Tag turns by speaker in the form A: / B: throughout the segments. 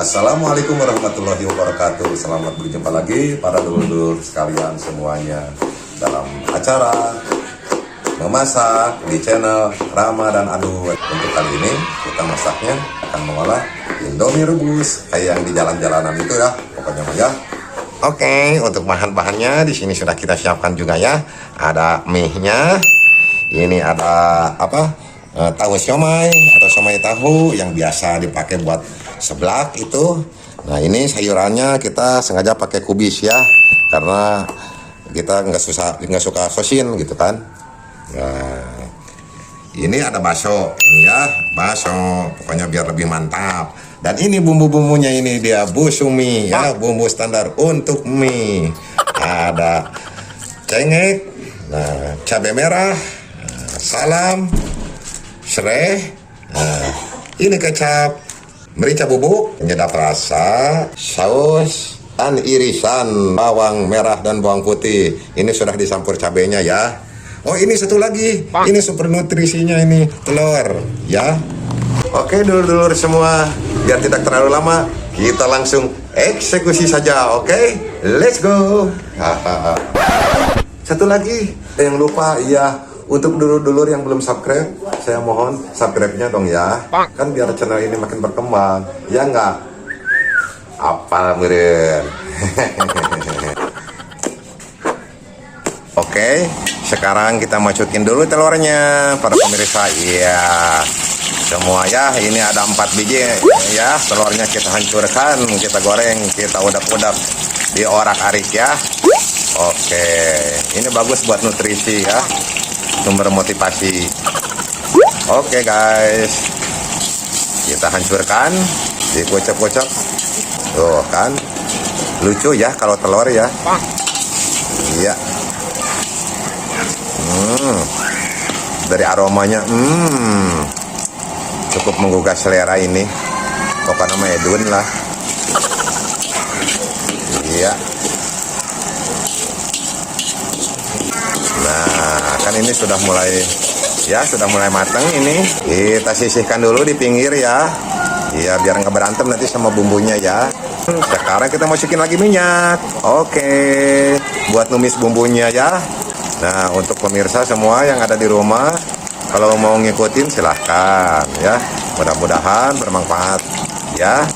A: Assalamualaikum warahmatullahi wabarakatuh. Selamat berjumpa lagi para dulur-dulur sekalian semuanya dalam acara memasak di channel Rama dan Adu. Untuk kali ini kita masaknya akan mengolah Indomie rebus kayak yang di jalan-jalanan itu ya, pokoknya mah ya. Oke, untuk bahan-bahannya di sini sudah kita siapkan juga ya. Ada mie-nya. Ini ada tahu siomay atau siomay tahu yang biasa dipakai buat seblak itu. Nah, ini sayurannya kita sengaja pakai kubis ya, karena kita nggak suka sosin gitu kan. Nah, ini ada bakso, ini ya bakso, pokoknya biar lebih mantap. Dan ini bumbu-bumbunya, ini dia busumi ya, bumbu standar untuk mie. Ada cengek, nah, cabai merah, salam, serai, nah, ini kecap, merica bubuk, penyedap rasa, saus, dan irisan bawang merah dan bawang putih. Ini sudah dicampur cabenya ya. Oh, ini satu lagi, ini super nutrisinya, ini telur ya. Oke dulur-dulur semua, biar tidak terlalu lama, kita langsung eksekusi saja. Oke, let's go. Satu lagi yang lupa ya, untuk dulur-dulur yang belum subscribe, saya mohon subscribe-nya dong ya, kan biar channel ini makin berkembang ya nggak? Apa meren? Oke, sekarang kita masukin dulu telurnya para pemirsa. Iya, semua ya, ini ada 4 biji ya. Telurnya kita hancurkan, kita goreng, kita udak-udak di orak-arik ya. Oke, ini bagus buat nutrisi ya, sumber motivasi. Oke guys, kita hancurkan, dikocok-kocok. Tuh kan, lucu ya kalau telur ya. Iya. Dari aromanya, cukup menggugah selera ini. Pokoknya namanya edun lah. Iya. Nah, kan ini sudah mulai matang ini. Kita sisihkan dulu di pinggir ya. Iya, biar nggak berantem nanti sama bumbunya ya. Sekarang kita masukin lagi minyak. Oke, buat numis bumbunya ya. Nah, untuk pemirsa semua yang ada di rumah, kalau mau ngikutin silahkan ya. Mudah-mudahan bermanfaat ya.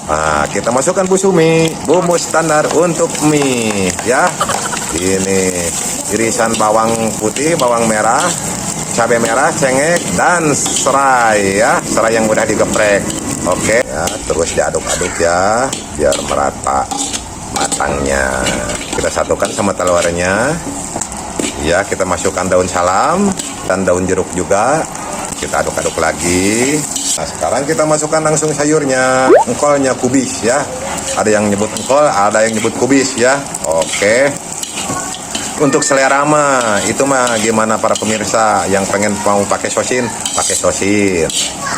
A: Nah, kita masukkan busumi, bumbu standar untuk mie ya. Ini irisan bawang putih, bawang merah, cabai merah, cengek, dan serai ya. Serai yang udah digeprek. Oke ya, terus diaduk-aduk ya, biar merata matangnya. Kita satukan sama telurnya. Ya, kita masukkan daun salam dan daun jeruk juga. Kita aduk-aduk lagi. Nah, sekarang kita masukkan langsung sayurnya. Engkolnya kubis ya. Ada yang nyebut engkol, ada yang nyebut kubis ya. Oke. Untuk selera mah, itu mah gimana para pemirsa. Yang pengen mau pakai sosin, pakai sosin.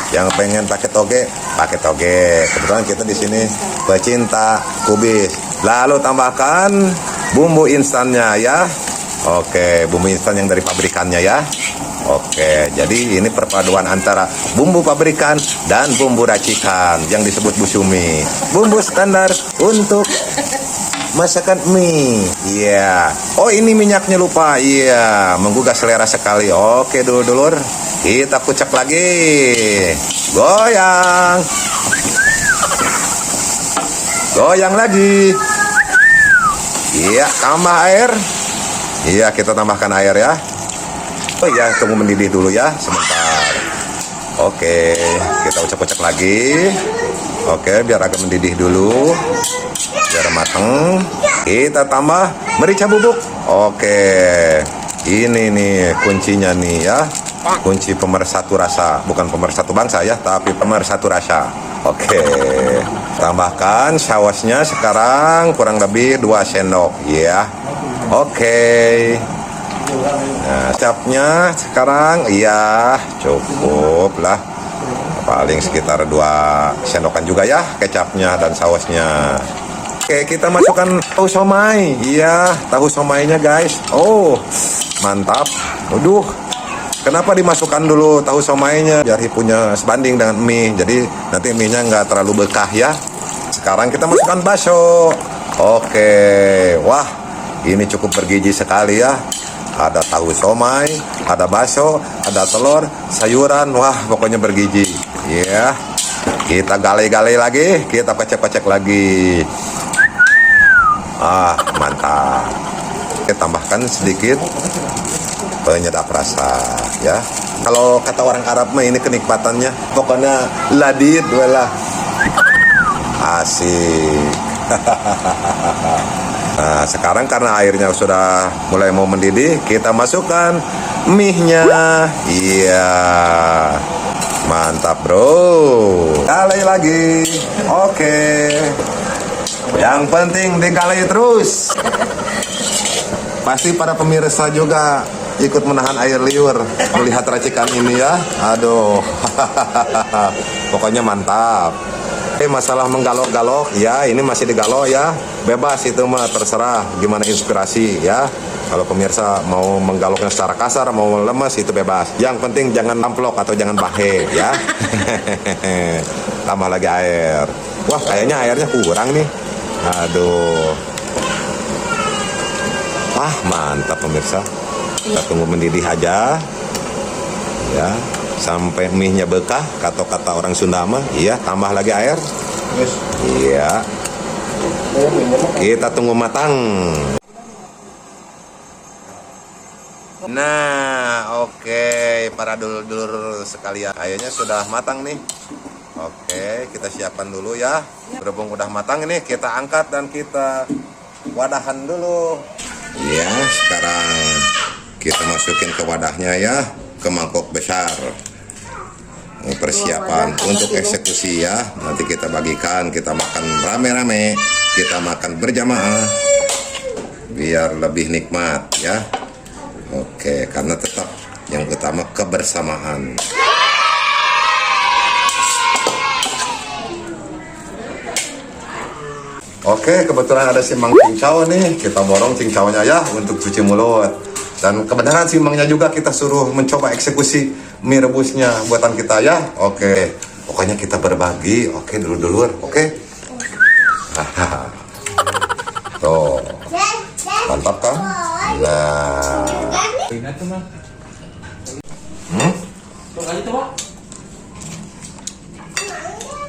A: Yang pengen pakai toge, pakai toge. Kebetulan kita di sini pecinta kubis. Lalu tambahkan bumbu instannya ya. Oke, bumbu instan yang dari pabrikannya ya. Oke, jadi ini perpaduan antara bumbu pabrikan dan bumbu racikan yang disebut busumi. Bumbu standar untuk masakan mie. Iya. Oh, ini minyaknya lupa. Iya, menggugah selera sekali. Oke, dulur-dulur, kita kucek lagi. Goyang. Goyang lagi. Iya, tambah air. Iya, kita tambahkan air ya. Oh ya, tunggu mendidih dulu ya sebentar. Oke, kita ucek-ucek lagi. Oke, biar agak mendidih dulu, biar mateng. Kita tambah merica bubuk. Oke, ini nih kuncinya nih ya. Kunci pemersatu rasa, bukan pemersatu bangsa ya, tapi pemersatu rasa. Oke, tambahkan sausnya sekarang kurang lebih 2 sendok ya. Oke. Nah, kecapnya sekarang iya cukup lah, paling sekitar 2 sendokan juga ya kecapnya dan sausnya. Oke, kita masukkan tahu somai. Iya, tahu somainya guys. Oh, mantap. Waduh, Kenapa dimasukkan dulu tahu somainya? Biar punya sebanding dengan mie. Jadi nanti mie-nya nggak terlalu bekah ya. Sekarang kita masukkan bakso. Oke, wah ini cukup bergizi sekali ya. Ada tahu somai, ada bakso, ada telur, sayuran. Wah pokoknya bergizi. Ya, kita gale-gale lagi, kita kocek-kocek lagi. Ah mantap. Kita tambahkan sedikit penyedap rasa ya. Kalau kata orang Arab mah ini kenikmatannya pokoknya ladid wala asik. Nah sekarang karena airnya sudah mulai mau mendidih, kita masukkan mie-nya. Iya mantap bro, galai lagi. Oke, yang penting digalai terus. Pasti para pemirsa juga ikut menahan air liur melihat racikan ini ya. Aduh, pokoknya mantap. Masalah menggalok-galok ya, ini masih digalok ya. Bebas itu mah, terserah gimana inspirasi ya. Kalau pemirsa mau menggaloknya secara kasar, mau lemes itu bebas. Yang penting jangan amplok atau jangan bahe ya. Tambah lagi air. Wah kayaknya airnya kurang nih. Aduh. Wah mantap pemirsa. Kita tunggu mendidih aja ya sampai mie-nya bekah, kata orang Sunda mah. Iya, tambah lagi air. Iya, kita tunggu matang. Nah oke, para dulur-dulur sekalian, kayaknya sudah matang nih. Oke, kita siapkan dulu ya. Berhubung udah matang ini, kita angkat dan kita wadahan dulu. Iya, sekarang kita masukin ke wadahnya ya, ke mangkok besar. Persiapan untuk eksekusi ya. Nanti kita bagikan, kita makan rame-rame, kita makan berjamaah biar lebih nikmat ya. Oke, karena tetap yang utama kebersamaan. Oke, kebetulan ada simang cincau nih, kita borong cincaunya ya untuk cuci mulut. Dan kebenaran simangnya juga kita suruh mencoba eksekusi mie rebusnya buatan kita ya. Oke, pokoknya kita berbagi. Oke, dulur-dulur. Oke. Tuh, mantap kan? Nah.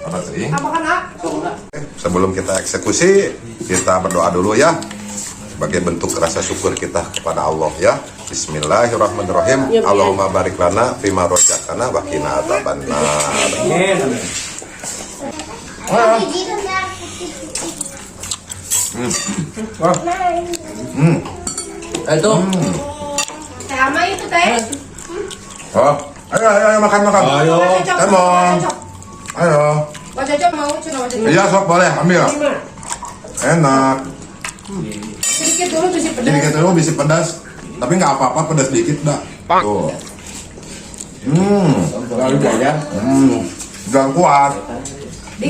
A: Apa sih? Sebelum kita eksekusi, kita berdoa dulu ya. Sebagai bentuk rasa syukur kita kepada Allah ya. Bismillahirrahmanirrahim. Allahumma barik lana fima rozaqtana wa qina adzabannar.
B: Itu.
C: Sama itu teh.
A: Oh, ayo makan.
B: Ayo.
A: Emong. Ayo.
C: Pak Cocok mau cina Pak Cocok.
A: Iya sok boleh ambil. Enak.
C: Sedikit dulu bisi pedas.
A: Sedikit dulu bisi pedas. Tapi nggak apa-apa pedas dikit dah. Tuh.
B: Lalu aja.
A: Jangan kuat.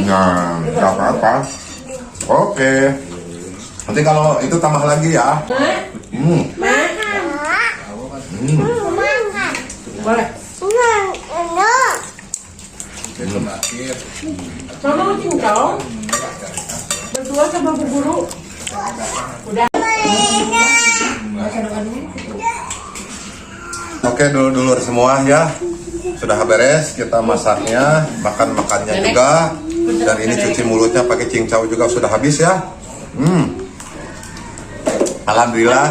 A: Nah, nggak apa-apa. Oke. Nanti kalau itu tambah lagi ya.
C: Boleh. Mama mau cincau. Berdua sama Bu Guru. Udah.
A: Oke, dulur-dulur semua ya. Sudah beres kita masaknya, makan-makannya juga. Dan ini cuci mulutnya pakai cincau juga sudah habis ya. Alhamdulillah.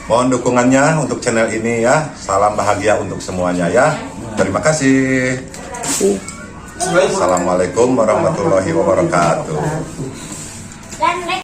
A: Mohon dukungannya untuk channel ini ya. Salam bahagia untuk semuanya ya. Terima kasih. Assalamualaikum warahmatullahi wabarakatuh.